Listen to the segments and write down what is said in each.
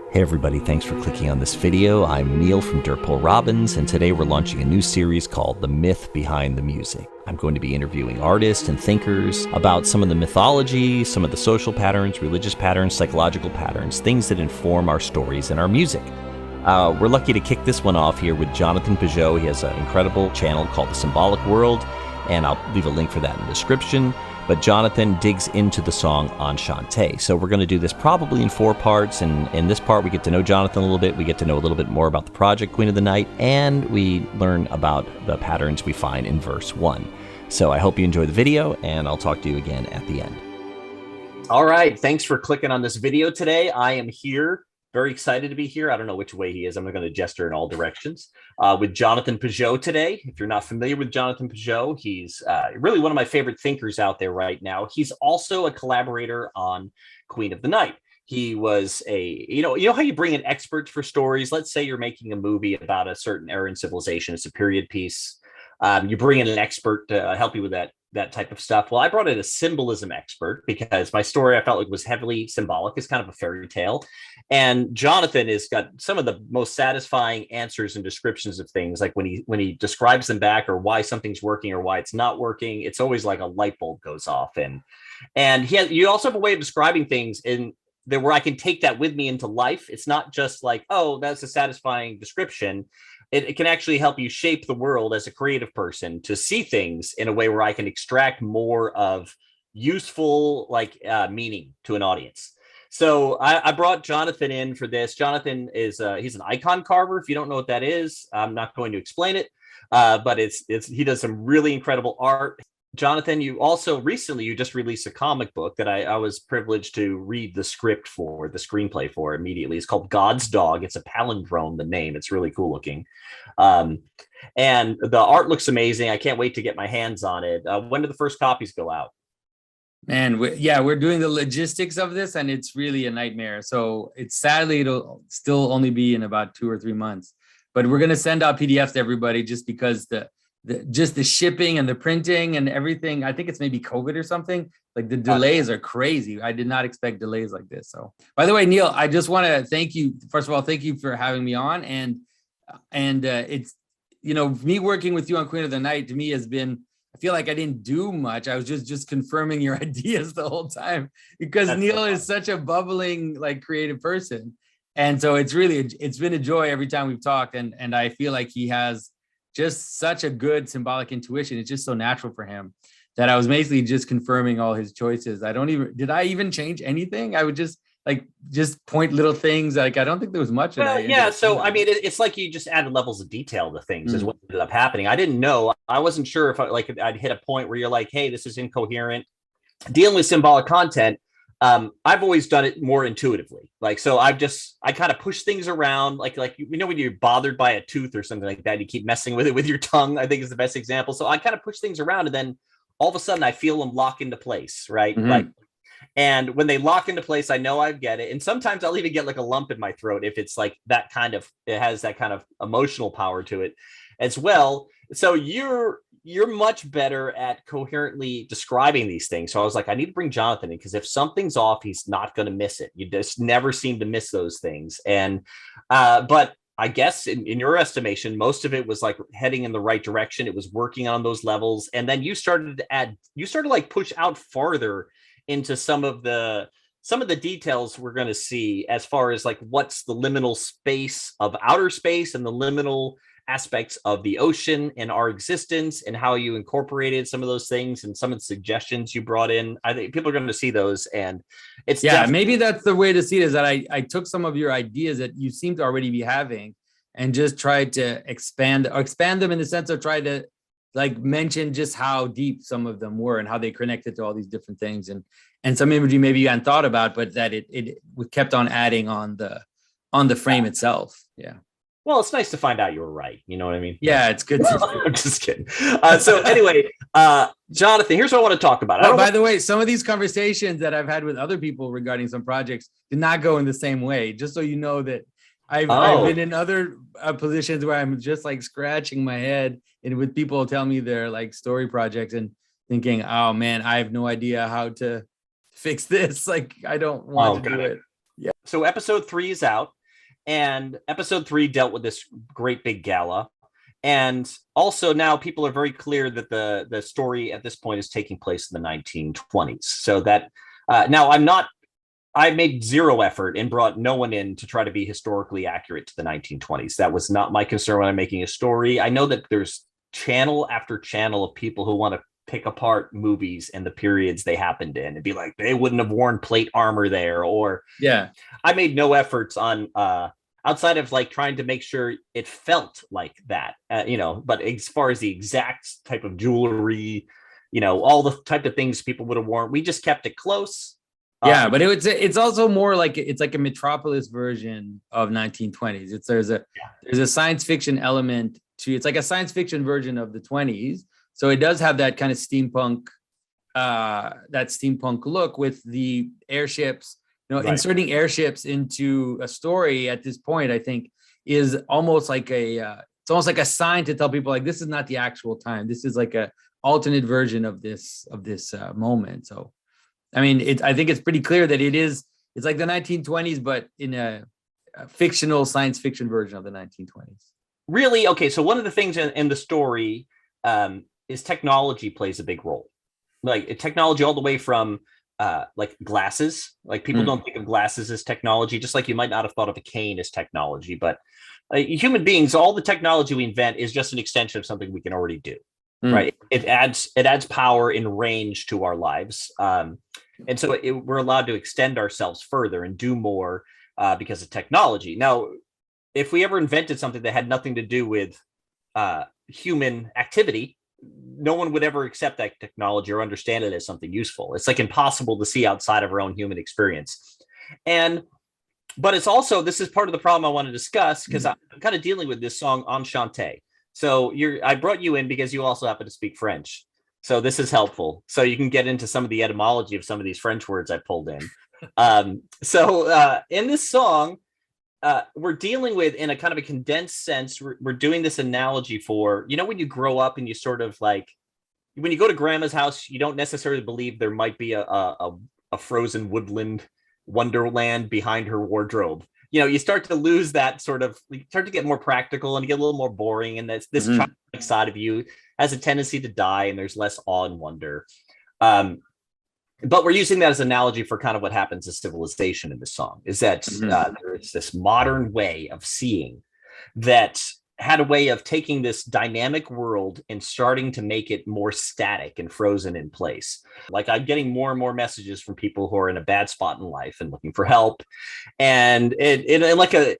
Hey everybody, thanks for clicking on this video. I'm Neil from Dirtpool Robbins, and today we're launching a new series called The Myth Behind the Music. I'm going to be interviewing artists and thinkers about some of the mythology, some of the social patterns, religious patterns, psychological patterns, things that inform our stories and our music. We're lucky to kick this one off here with Jonathan Pageau. He has an incredible channel called the Symbolic World, and I'll leave a link for that in the description. But Jonathan digs into the song Enchante. So we're going to do this probably in 4 parts, and in this part we get to know Jonathan a little bit, we get to know a little bit more about the project Queen of the Night, and we learn about the patterns we find in verse 1. So I hope you enjoy the video, and I'll talk to you again at the end. All right, thanks for clicking on this video today. I am here, very excited to be here. I don't know which way he is. I'm not going to gesture in all directions. With Jonathan Pageau today. If you're not familiar with Jonathan Pageau, he's really one of my favorite thinkers out there right now. He's also a collaborator on Queen of the Night. He was you know how you bring in experts for stories. Let's say you're making a movie about a certain era in civilization. It's a period piece. You bring in an expert to help you with that type of stuff. Well, I brought in a symbolism expert because my story I felt like was heavily symbolic. It's kind of a fairy tale. And Jonathan has got some of the most satisfying answers and descriptions of things. Like when he describes them back or why something's working or why it's not working, it's always like a light bulb goes off. And you also have a way of describing things in there where I can take that with me into life. It's not just like, oh, that's a satisfying description. It can actually help you shape the world as a creative person to see things in a way where I can extract more of useful meaning to an audience. So I brought Jonathan in for this. Jonathan is he's an icon carver. If you don't know what that is, I'm not going to explain it, but he does some really incredible art. Jonathan, you also recently just released a comic book that I was privileged to read the screenplay for immediately. It's called God's Dog. It's a palindrome, the name. It's really cool looking. And the art looks amazing. I can't wait to get my hands on it. When do the first copies go out? Man, we're doing the logistics of this, and it's really a nightmare. So sadly it'll still only be in about 2 or 3 months. But we're going to send out PDFs to everybody just because the shipping and the printing and everything. I think it's maybe COVID or something. Like the delays are crazy. I did not expect delays like this. So, by the way, Neil, I just want to thank you. First of all, thank you for having me on. And it's, me working with you on Queen of the Night to me has been, I feel like I didn't do much. I was just confirming your ideas the whole time because Neil is such a bubbling, creative person. And so it's been a joy every time we've talked. And I feel like he has just such a good symbolic intuition. It's just so natural for him that I was basically just confirming all his choices. Did I even change anything? I would just point little things. I don't think there was much. Yeah. So, I mean, it's like you just added levels of detail to things is what ended up happening. I didn't know. I wasn't sure if I'd hit a point where you're like, hey, this is incoherent. Dealing with symbolic content, I've always done it more intuitively. I kind of push things around, like when you're bothered by a tooth or something like that, you keep messing with it with your tongue, I think is the best example. So I kind of push things around, and then all of a sudden I feel them lock into place, right? Mm-hmm. And when they lock into place, I know I get it. And sometimes I'll even get like a lump in my throat if it's like it has that kind of emotional power to it as well. So you're much better at coherently describing these things. So I was like, I need to bring Jonathan in because if something's off, he's not going to miss it. You just never seem to miss those things. And, but I guess in your estimation, most of it was like heading in the right direction. It was working on those levels. And then you started to push out farther into some of the details we're going to see as far as like what's the liminal space of outer space and the liminal aspects of the ocean and our existence and how you incorporated some of those things and some of the suggestions you brought in. I think people are going to see those, and it's maybe that's the way to see it, is that I took some of your ideas that you seem to already be having and just tried to expand them in the sense of try to mention just how deep some of them were and how they connected to all these different things and some imagery maybe you hadn't thought about, but that it kept on adding on the frame itself. Yeah. Well, it's nice to find out you were right. You know what I mean? Yeah, it's good. I'm just kidding. So anyway, Jonathan, here's what I want to talk about. By the way, some of these conversations that I've had with other people regarding some projects did not go in the same way. Just so you know that I've been in other positions where I'm just scratching my head and with people tell me their story projects and thinking, oh man, I have no idea how to fix this. I don't want to do it. Yeah. So episode 3 is out. And episode 3 dealt with this great big gala. And also now people are very clear that the story at this point is taking place in the 1920s. So that now I made zero effort and brought no one in to try to be historically accurate to the 1920s. That was not my concern when I'm making a story. I know that there's channel after channel of people who want to pick apart movies and the periods they happened in and be like, they wouldn't have worn plate armor there. Or yeah, I made no efforts on outside of like trying to make sure it felt like that, but as far as the exact type of jewelry, all the type of things people would have worn, we just kept it close. Yeah, but it's also more like it's like a Metropolis version of 1920s. There's a science fiction element to it's like a science fiction version of the 20s. So it does have that kind of steampunk look with the airships. Right. Inserting airships into a story at this point, I think, is almost like it's almost like a sign to tell people like this is not the actual time. This is like a alternate version of this moment. So. I mean, I think it's pretty clear that it's like the 1920s, but in a fictional science fiction version of the 1920s. Really? Okay. So one of the things in the story is technology plays a big role. Like technology all the way from like glasses. Like people don't think of glasses as technology, just like you might not have thought of a cane as technology. But human beings, all the technology we invent is just an extension of something we can already do. Right. It adds power and range to our lives. And so we're allowed to extend ourselves further and do more because of technology. Now, if we ever invented something that had nothing to do with human activity, no one would ever accept that technology or understand it as something useful. It's like impossible to see outside of our own human experience. But it's also, this is part of the problem I want to discuss because I'm kind of dealing with this song Enchante. So I brought you in because you also happen to speak French. So this is helpful. So you can get into some of the etymology of some of these French words I pulled in. So in this song, we're dealing with, in a kind of a condensed sense, we're doing this analogy for, when you grow up and you sort of like, when you go to grandma's house, you don't necessarily believe there might be a frozen woodland wonderland behind her wardrobe. You start to lose that sort of, you start to get more practical and get a little more boring. And this childlike side of you has a tendency to die and there's less awe and wonder. But we're using that as an analogy for kind of what happens to civilization in this song, is that there's this modern way of seeing that had a way of taking this dynamic world and starting to make it more static and frozen in place. Like I'm getting more and more messages from people who are in a bad spot in life and looking for help. And in like a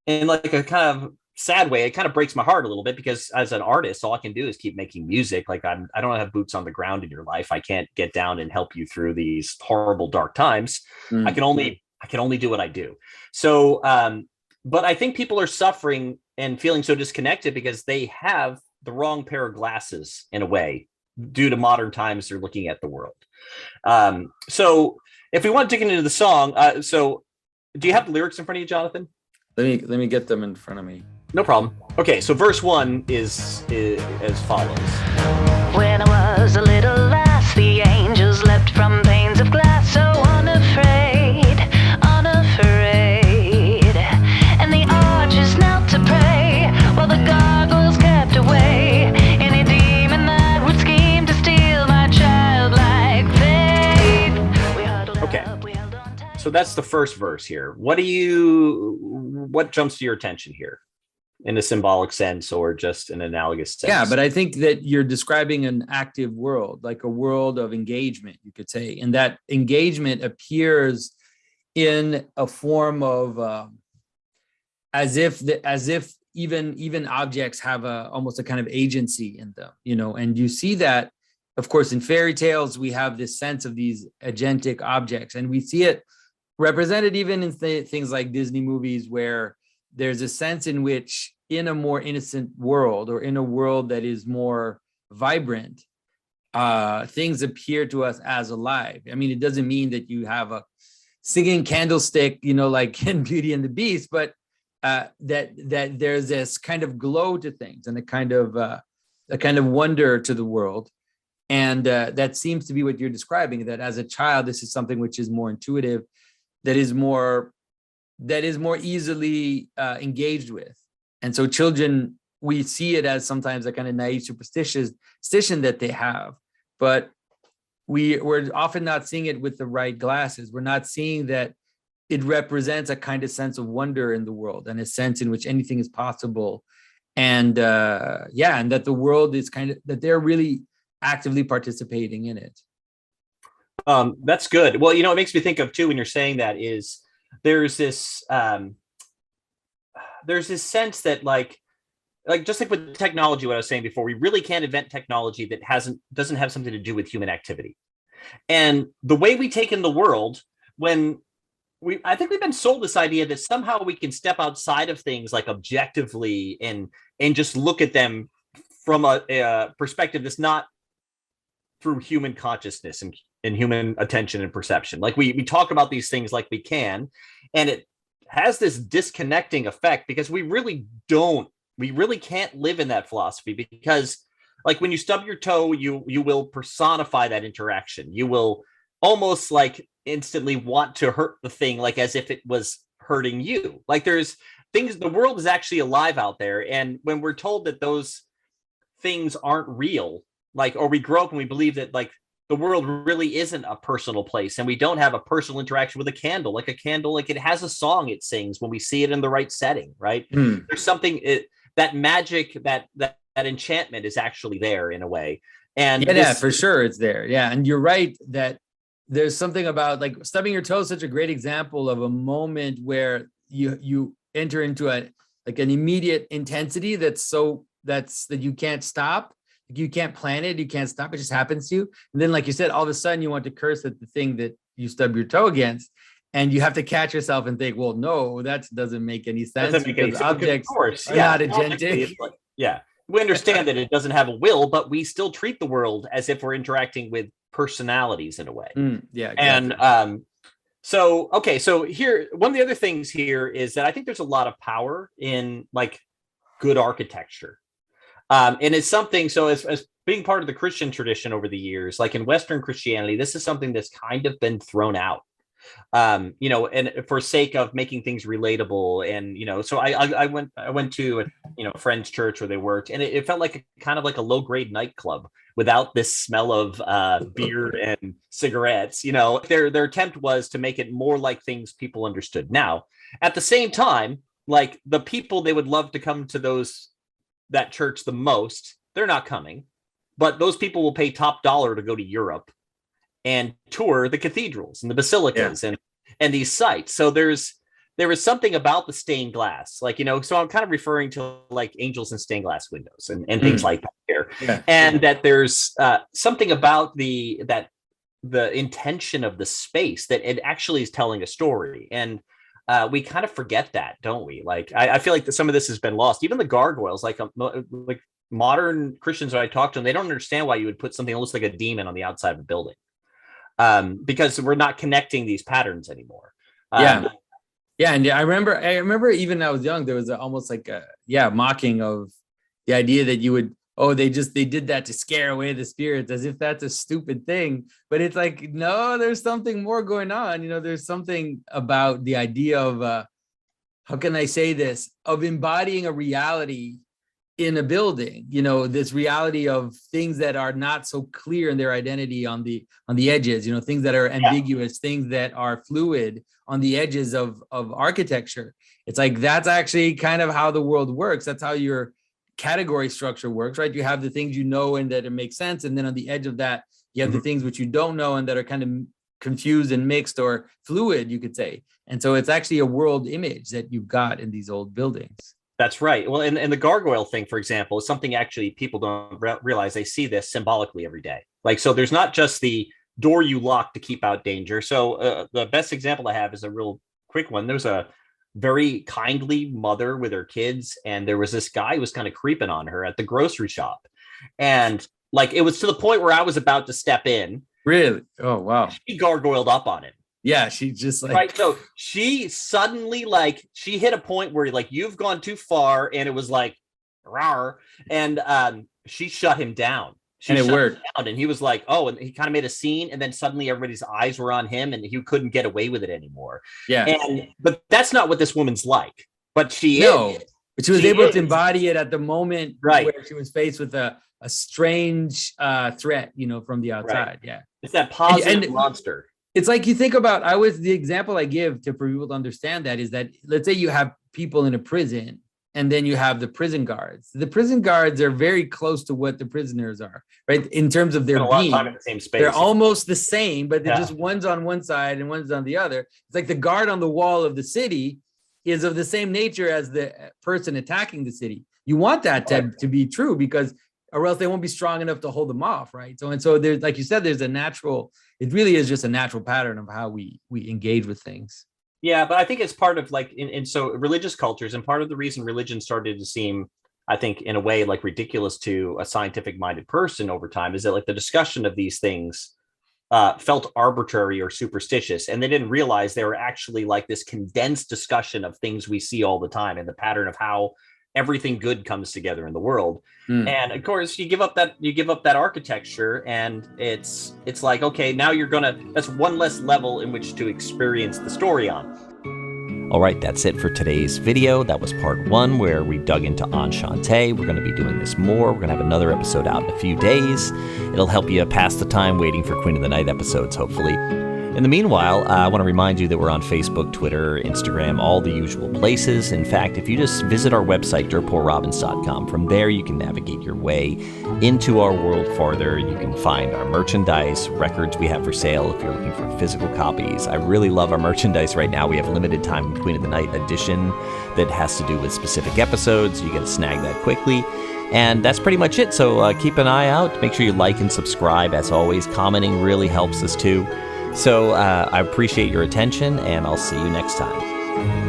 kind of sad way, it kind of breaks my heart a little bit because as an artist, all I can do is keep making music. Like I don't have boots on the ground in your life. I can't get down and help you through these horrible, dark times. I can only do what I do. So, but I think people are suffering and feeling so disconnected because they have the wrong pair of glasses in a way due to modern times they're looking at the world. So if we want to dig into the song, so do you have the lyrics in front of you, Jonathan? Let me get them in front of me. No problem. Okay, so verse 1 is as follows. When I was a little lass, the angels leapt from panes of glass, so unafraid, and the archers knelt to pray, while the gargoyles kept away any demon that would scheme to steal my childlike faith. We huddled up, we held on tight. So that's the first verse here. What jumps to your attention here? In a symbolic sense or just an analogous sense? Yeah, but I think that you're describing an active world, like a world of engagement, you could say. And that engagement appears in a form of as if even objects have almost a kind of agency in them, and you see that, of course, in fairy tales, we have this sense of these agentic objects, and we see it represented even in things like Disney movies, where there's a sense in which in a more innocent world or in a world that is more vibrant, things appear to us as alive. I mean, it doesn't mean that you have a singing candlestick, like in Beauty and the Beast, but that there's this kind of glow to things and a kind of wonder to the world. And that seems to be what you're describing, that as a child, this is something which is more intuitive, that is more that is more easily engaged with. And so children, we see it as sometimes a kind of naive superstition that they have, but we're often not seeing it with the right glasses. We're not seeing that it represents a kind of sense of wonder in the world, and a sense in which anything is possible. And and that the world is that they're really actively participating in it. That's good. Well, it makes me think of too, when you're saying that, is there's this sense that like just like with technology, what I was saying before, we really can't invent technology that doesn't have something to do with human activity. And the way we take in the world, I think we've been sold this idea that somehow we can step outside of things like objectively and just look at them from a perspective that's not through human consciousness and human attention and perception. Like we talk about these things like we can, and it has this disconnecting effect because we really can't live in that philosophy, because like when you stub your toe, you will personify that interaction. You will almost like instantly want to hurt the thing, like as if it was hurting you. Like there's things, the world is actually alive out there. And when we're told that those things aren't real, like, or we grow up and we believe that like the world really isn't a personal place, and we don't have a personal interaction with a candle, like it has a song it sings when we see it in the right setting, right? There's something, that magic, that enchantment is actually there in a way. And for sure it's there. Yeah. And you're right that there's something about like stubbing your toe is such a great example of a moment where you enter into an immediate intensity that you can't stop. You can't plan it, you can't stop, it just happens to you. And then, like you said, all of a sudden you want to curse at the thing that you stub your toe against, and you have to catch yourself and think, well, no, that doesn't make any sense, because objects are not agentic. We understand that it doesn't have a will, but we still treat the world as if we're interacting with personalities in a way. Exactly. And so here, one of the other things here is that I think there's a lot of power in like good architecture. And it's something, so as being part of the Christian tradition over the years, like in Western Christianity, this is something that's kind of been thrown out, and for sake of making things relatable. And, so I went to a friend's church where they worked, and it felt like kind of like a low grade nightclub without this smell of beer and cigarettes. Their attempt was to make it more like things people understood. Now, at the same time, like the people they would love to come to that church the most, they're not coming, but those people will pay top dollar to go to Europe and tour the cathedrals and the basilicas and these sites. So there is something about the stained glass, like, so I'm kind of referring to like angels and stained glass windows and things like that here. And that there's something about the intention of the space that it actually is telling a story. And we kind of forget that, don't we? Like, I feel like some of this has been lost. Even the gargoyles, like modern Christians that I talk to, them, they don't understand why you would put something that looks like a demon on the outside of a building, because we're not connecting these patterns anymore. And I remember even when I was young, there was almost like mocking of the idea that you would, they did that to scare away the spirits, as if that's a stupid thing. But it's like, no, there's something more going on. There's something about the idea of, how can I say this, of embodying a reality in a building, this reality of things that are not so clear in their identity on the edges, things that are ambiguous, things that are fluid on the edges of architecture. It's like, that's actually kind of how the world works. That's how your category structure works, right? You have the things and that it makes sense, and then on the edge of that you have the things which you don't know and that are kind of confused and mixed or fluid, you could say. And so it's actually a world image that you've got in these old buildings. That's right. Well, and the gargoyle thing, for example, is something actually people don't realize. They see this symbolically every day. Like, so there's not just the door you lock to keep out danger. So the best example I have is a real quick one. There's a very kindly mother with her kids, and there was this guy who was kind of creeping on her at the grocery shop, and like it was to the point where I was about to step in. Really? Oh wow. She gargoyled up on him. Yeah, she just like, right. So she suddenly she hit a point where like you've gone too far, and it was like rawr, and she shut him down. And it shut worked. down, and he was like, oh, and he kind of made a scene, and then suddenly everybody's eyes were on him, and he couldn't get away with it anymore. Yeah. But that's not what this woman's like. But she is. But she was able to embody it at the moment Right. where she was faced with a strange threat, from the outside. Right. Yeah. It's that positive And- monster. It's like for the example I give for people to understand that is that, let's say you have people in a prison and then you have the prison guards. The prison guards are very close to what the prisoners are, right? In terms of their Spent a lot of being. time in the same space. They're almost the same, but they're Yeah. just one's on one side and one's on the other. It's like the guard on the wall of the city is of the same nature as the person attacking the city. You want that to be true, because or else they won't be strong enough to hold them off, right? So there's, like you said, there's it really is just a natural pattern of how we engage with things. Yeah, but I think it's part of so religious cultures, and part of the reason religion started to seem, I think, in a way like ridiculous to a scientific minded person over time, is that like the discussion of these things felt arbitrary or superstitious, and they didn't realize they were actually like this condensed discussion of things we see all the time, and the pattern of how everything good comes together in the world. And of course you give up that architecture, and it's like, okay, now that's one less level in which to experience the story on. All right, that's it for today's video. That was part 1 where we dug into Enchante. We're going to be doing this more. We're going to have another episode out in a few days. It'll help you pass the time waiting for Queen of the Night episodes, hopefully. In the meanwhile, I want to remind you that we're on Facebook, Twitter, Instagram, all the usual places. In fact, if you just visit our website, dirtpoolrobbins.com, from there you can navigate your way into our world farther. You can find our merchandise, records we have for sale if you're looking for physical copies. I really love our merchandise right now. We have a limited time Queen of the Night edition that has to do with specific episodes. You get to snag that quickly. And that's pretty much it. So keep an eye out. Make sure you like and subscribe. As always, commenting really helps us too. So I appreciate your attention, and I'll see you next time.